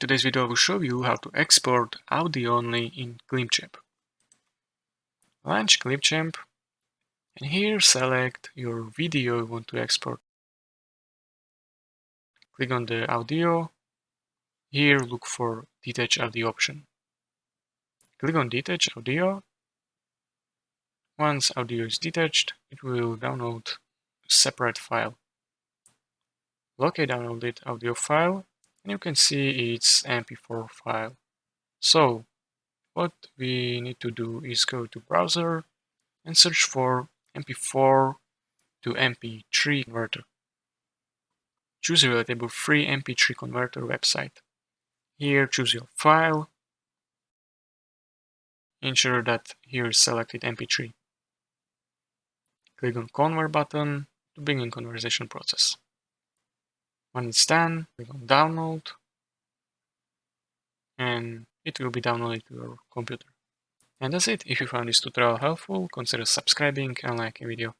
today's video I will show you how to export audio only in Clipchamp. Launch Clipchamp and here select your video you want to export. Click on the audio. Here look for detach audio option. Click on detach audio. Once audio is detached, it will download a separate file. Locate downloaded audio file and you can see it's MP4 file. So what we need to do is go to browser and search for MP4 to MP3 converter. Choose a relatable free MP3 converter website. Here choose your file. Ensure that here is selected MP3. Click on Convert button to begin conversion process. When it's done, click on Download and it will be downloaded to your computer. And that's it. If you found this tutorial helpful, consider subscribing and liking the video.